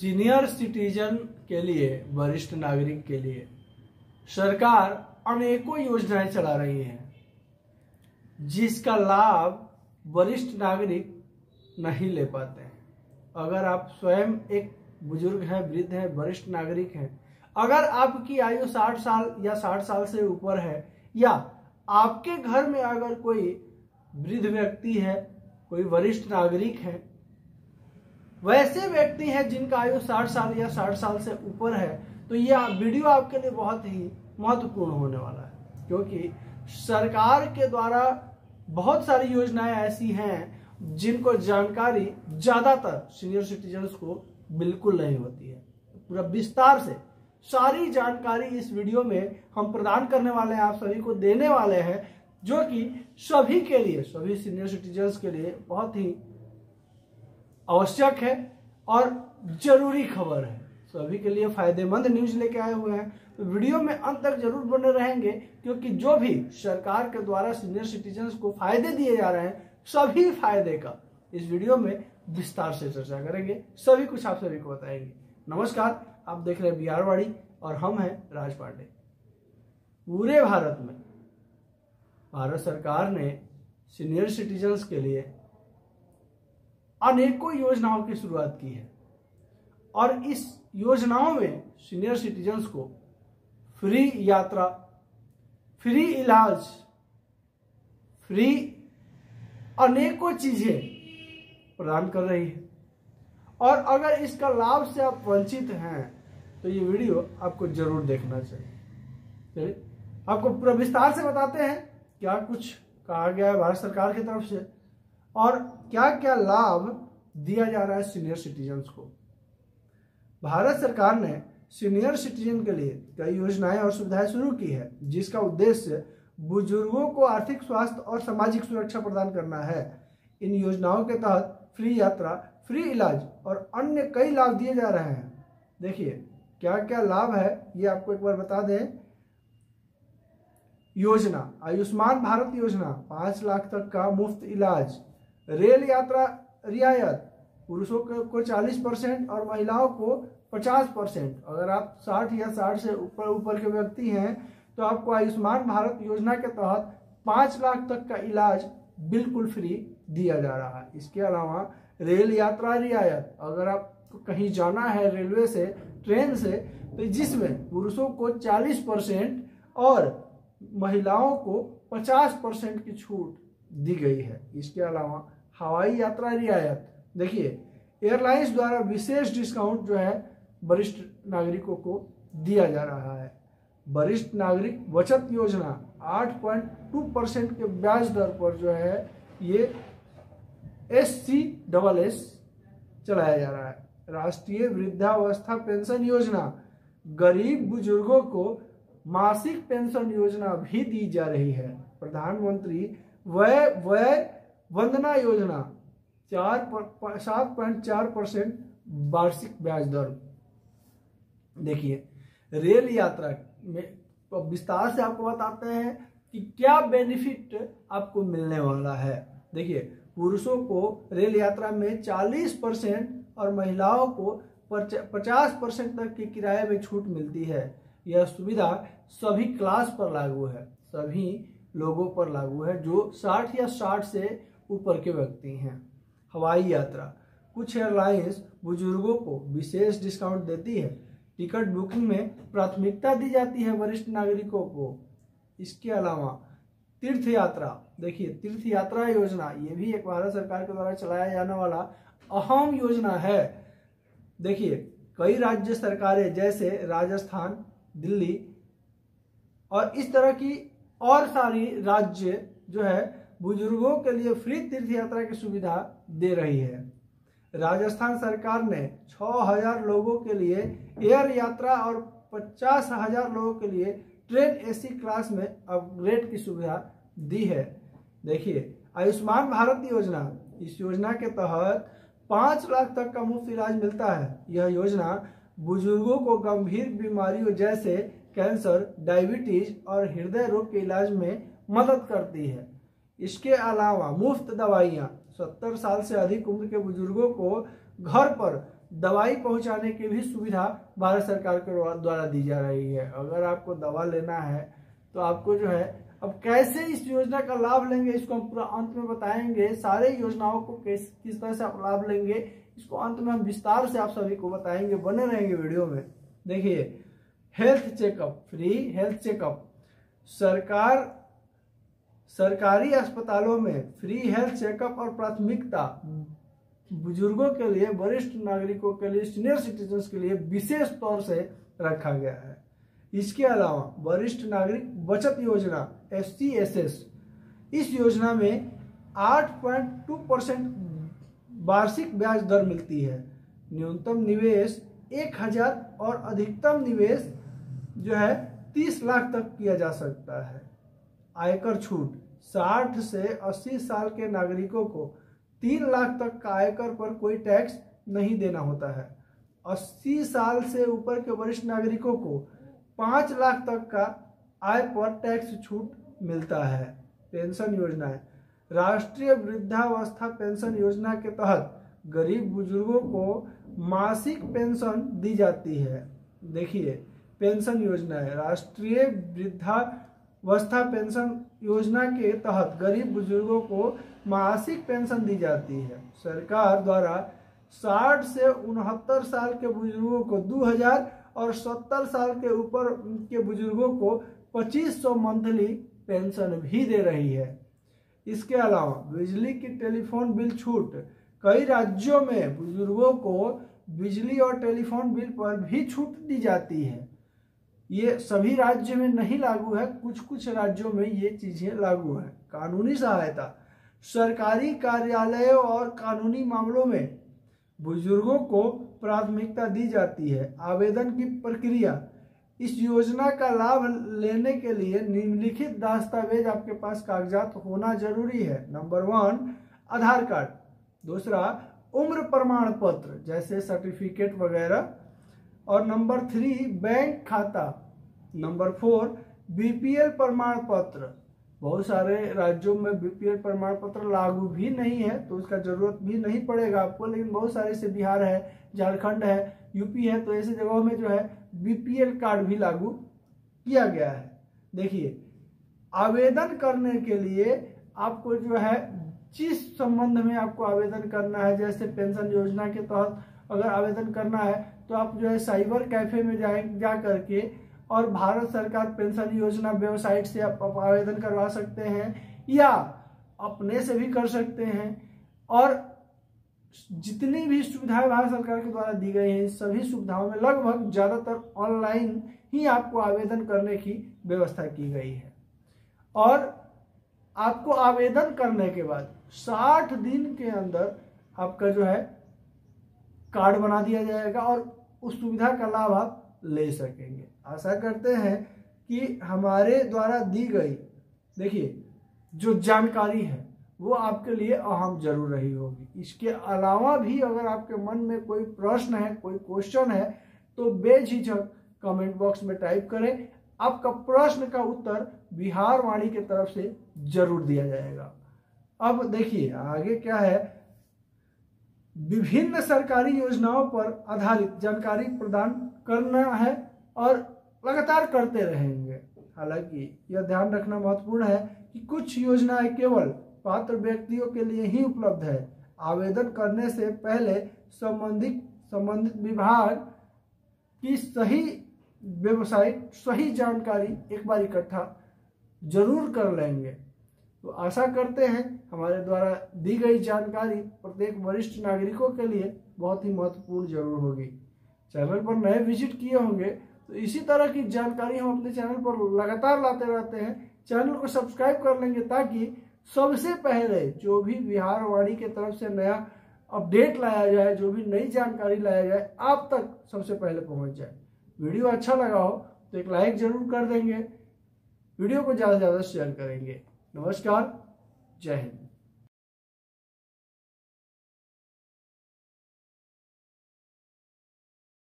Senior citizen के लिए, वरिष्ठ नागरिक के लिए सरकार अनेकों योजनाएं चला रही है, जिसका लाभ वरिष्ठ नागरिक नहीं ले पाते हैं। अगर आप स्वयं एक बुजुर्ग हैं, वृद्ध हैं, वरिष्ठ नागरिक हैं, अगर आपकी आयु 60 साल या 60 साल से ऊपर है, या आपके घर में अगर कोई वृद्ध व्यक्ति है, कोई वरिष्ठ नागरिक है, वैसे व्यक्ति हैं जिनका आयु 60 साल या 60 साल से ऊपर है, तो यह वीडियो आपके लिए बहुत ही महत्वपूर्ण होने वाला है, क्योंकि सरकार के द्वारा बहुत सारी योजनाएं ऐसी हैं जिनको जानकारी ज्यादातर सीनियर सिटीजन्स को बिल्कुल नहीं होती है। पूरा विस्तार से सारी जानकारी इस वीडियो में हम प्रदान करने वाले हैं, आप सभी को देने वाले हैं, जो कि सभी के लिए, सभी सीनियर सिटीजन्स के लिए बहुत ही आवश्यक है और जरूरी खबर है। सभी के लिए फायदेमंद न्यूज लेके आए हुए हैं, तो वीडियो में अंत तक जरूर बने रहेंगे, क्योंकि जो भी सरकार के द्वारा सीनियर सिटीजन्स को फायदे दिए जा रहे हैं, सभी फायदे का इस वीडियो में विस्तार से चर्चा करेंगे, सभी कुछ आप सभी को बताएंगे। नमस्कार, आप देख रहे हैं बिहारवाड़ी और हम हैं राज पांडे। पूरे भारत में भारत सरकार ने सीनियर सिटीजन्स के लिए अनेकों योजनाओं की शुरुआत की है, और इस योजनाओं में सीनियर सिटीजन्स को फ्री यात्रा, फ्री इलाज, फ्री अनेकों चीजें प्रदान कर रही है। और अगर इसका लाभ से आप वंचित हैं तो ये वीडियो आपको जरूर देखना चाहिए। आपको पूरा विस्तार से बताते हैं क्या कुछ कहा गया है भारत सरकार की तरफ से और क्या क्या लाभ दिया जा रहा है सीनियर सिटीजन्स को। भारत सरकार ने सीनियर सिटीजन के लिए कई योजनाएं और सुविधाएं शुरू की है, जिसका उद्देश्य बुजुर्गों को आर्थिक, स्वास्थ्य और सामाजिक सुरक्षा प्रदान करना है। इन योजनाओं के तहत फ्री यात्रा, फ्री इलाज और अन्य कई लाभ दिए जा रहे हैं। देखिए क्या क्या लाभ है ये आपको एक बार बता दें। योजना आयुष्मान भारत योजना, 5 लाख तक का मुफ्त इलाज, रेल यात्रा रियायत, पुरुषों को 40% और महिलाओं को 50%। अगर आप 60 या 60 से ऊपर के व्यक्ति हैं तो आपको आयुष्मान भारत योजना के तहत 5 लाख तक का इलाज बिल्कुल फ्री दिया जा रहा है। इसके अलावा रेल यात्रा रियायत, अगर आपको कहीं जाना है रेलवे से, ट्रेन से, तो जिसमें पुरुषों को 40% और महिलाओं को 50% की छूट दी गई है। इसके अलावा हवाई यात्रा रियायत, देखिए एयरलाइंस द्वारा विशेष डिस्काउंट जो है वरिष्ठ नागरिकों को दिया जा रहा है। वरिष्ठ नागरिक बचत योजना 8.2% के ब्याज दर पर जो है ये SCSS चलाया जा रहा है। राष्ट्रीय वृद्धावस्था पेंशन योजना, गरीब बुजुर्गों को मासिक पेंशन योजना भी दी जा रही है। प्रधानमंत्री वय वंदना योजना 7.4% वार्षिक ब्याज दर। देखिए रेल यात्रा में तो विस्तार से आपको बताते हैं कि क्या बेनिफिट आपको मिलने वाला है। देखिए पुरुषों को रेल यात्रा में 40% और महिलाओं को 50% तक के किराए में छूट मिलती है। यह सुविधा सभी क्लास पर लागू है, सभी लोगों पर लागू है जो 60 या 60 से ऊपर के व्यक्ति हैं। हवाई यात्रा, कुछ एयरलाइंस बुजुर्गों को विशेष डिस्काउंट देती है। टिकट बुकिंग में प्राथमिकता दी जाती है वरिष्ठ नागरिकों को। इसके अलावा तीर्थ यात्रा, देखिए तीर्थ यात्रा योजना, ये भी एक भारत सरकार के द्वारा चलाया जाने वाला अहम योजना है। देखिए कई राज्य सरकारें जैसे राजस्थान, दिल्ली और इस तरह की और सारी राज्य जो है बुजुर्गों के लिए फ्री तीर्थ यात्रा की सुविधा दे रही है। राजस्थान सरकार ने 6000 लोगों के लिए एयर यात्रा और 50,000 लोगों के लिए ट्रेन AC क्लास में अपग्रेड की सुविधा दी है। देखिए आयुष्मान भारत योजना, इस योजना के तहत 5 लाख तक का मुफ्त इलाज मिलता है। यह योजना बुजुर्गों को गंभीर बीमारियों जैसे कैंसर, डायबिटीज और हृदय रोग के इलाज में मदद करती है। इसके अलावा मुफ्त दवाइयाँ, 70 साल से अधिक उम्र के बुजुर्गों को घर पर दवाई पहुंचाने की भी सुविधा भारत सरकार के द्वारा दी जा रही है। अगर आपको दवा लेना है तो आपको जो है, अब कैसे इस योजना का लाभ लेंगे इसको हम पूरा अंत में बताएंगे। सारे योजनाओं को किस तरह से आप लाभ लेंगे इसको अंत में हम विस्तार से आप सभी को बताएंगे। बने रहेंगे वीडियो में। देखिए, health checkup, free health checkup. सरकारी अस्पतालों में फ्री हेल्थ चेकअप और प्राथमिकता बुजुर्गों के लिए, वरिष्ठ नागरिकों के लिए, सीनियर सिटीजन्स के लिए विशेष तौर से रखा गया है। इसके अलावा वरिष्ठ नागरिक बचत योजना FCSS, इस योजना में 8.2% वार्षिक ब्याज दर मिलती है। न्यूनतम निवेश 1000 और अधिकतम निवेश जो है 30 लाख तक किया जा सकता है। आयकर छूट, 60 से 80 साल के नागरिकों को 3 लाख तक का आयकर पर कोई टैक्स नहीं देना होता है। 80 साल से ऊपर के वरिष्ठ नागरिकों को 5 लाख तक का आय पर टैक्स छूट मिलता है। पेंशन योजनाएं, राष्ट्रीय वृद्धावस्था पेंशन योजना के तहत गरीब बुजुर्गों को मासिक पेंशन दी जाती है। देखिए, पेंशन योजना है, राष्ट्रीय वृद्धावस्था पेंशन योजना के तहत गरीब बुजुर्गों को मासिक पेंशन दी जाती है। सरकार द्वारा 60 से 69 साल के बुजुर्गों को 2000 और 70 साल के ऊपर के बुजुर्गों को 2500 मंथली पेंशन भी दे रही है। इसके अलावा बिजली की टेलीफोन बिल छूट, कई राज्यों में बुजुर्गों को बिजली और टेलीफोन बिल पर भी छूट दी जाती है। ये सभी राज्य में नहीं लागू है, कुछ कुछ राज्यों में ये चीजें लागू है। कानूनी सहायता, सरकारी कार्यालयों और कानूनी मामलों में बुजुर्गों को प्राथमिकता दी जाती है। आवेदन की प्रक्रिया, इस योजना का लाभ लेने के लिए निम्नलिखित दस्तावेज आपके पास कागजात होना जरूरी है। नंबर 1 आधार कार्ड, दूसरा उम्र प्रमाण पत्र जैसे सर्टिफिकेट वगैरह, और नंबर 3 बैंक खाता, नंबर 4 BPL प्रमाण पत्र। बहुत सारे राज्यों में BPL प्रमाण पत्र लागू भी नहीं है तो उसका जरूरत भी नहीं पड़ेगा आपको, लेकिन बहुत सारे से बिहार है, झारखंड है, यूपी है, तो ऐसे जगहों में जो है BPL कार्ड भी लागू किया गया है। देखिए, आवेदन करने के लिए आपको जो है जिस संबंध में आपको आवेदन करना है, जैसे पेंशन योजना के तहत अगर आवेदन करना है तो आप जो है साइबर कैफे में जा करके और भारत सरकार पेंशन योजना वेबसाइट से आप आवेदन करवा सकते हैं या अपने से भी कर सकते हैं। और जितनी भी सुविधाएं भारत सरकार के द्वारा दी गई हैं, सभी सुविधाओं में लगभग ज्यादातर ऑनलाइन ही आपको आवेदन करने की व्यवस्था की गई है। और आपको आवेदन करने के बाद 60 दिन के अंदर आपका जो है कार्ड बना दिया जाएगा और उस सुविधा का लाभ आप ले सकेंगे। आशा करते हैं कि हमारे द्वारा दी गई, देखिए, जो जानकारी है वो आपके लिए अहम जरूर रही होगी। इसके अलावा भी अगर आपके मन में कोई प्रश्न है, कोई क्वेश्चन है, तो बेझिझक कमेंट बॉक्स में टाइप करें। आपका प्रश्न का उत्तर बिहार वाणी की तरफ से जरूर दिया जाएगा। अब देखिए आगे क्या है, विभिन्न सरकारी योजनाओं पर आधारित जानकारी प्रदान करना है और लगातार करते रहेंगे। हालांकि यह ध्यान रखना महत्वपूर्ण है कि कुछ योजनाएं केवल पात्र व्यक्तियों के लिए ही उपलब्ध है। आवेदन करने से पहले संबंधित विभाग की सही वेबसाइट, सही जानकारी एक बार इकट्ठा जरूर कर लेंगे। तो आशा करते हैं हमारे द्वारा दी गई जानकारी प्रत्येक वरिष्ठ नागरिकों के लिए बहुत ही महत्वपूर्ण जरूर होगी। चैनल पर नए विजिट किए होंगे तो इसी तरह की जानकारी हम अपने चैनल पर लगातार लाते रहते हैं। चैनल को सब्सक्राइब कर लेंगे ताकि सबसे पहले जो भी बिहार वाणी की तरफ से नया अपडेट लाया जाए, जो भी नई जानकारी लाया जाए, आप तक सबसे पहले पहुंच जाए। वीडियो अच्छा लगा हो तो एक लाइक जरूर कर देंगे, वीडियो को ज़्यादा से ज़्यादा शेयर करेंगे। नमस्कार, जय हिंद।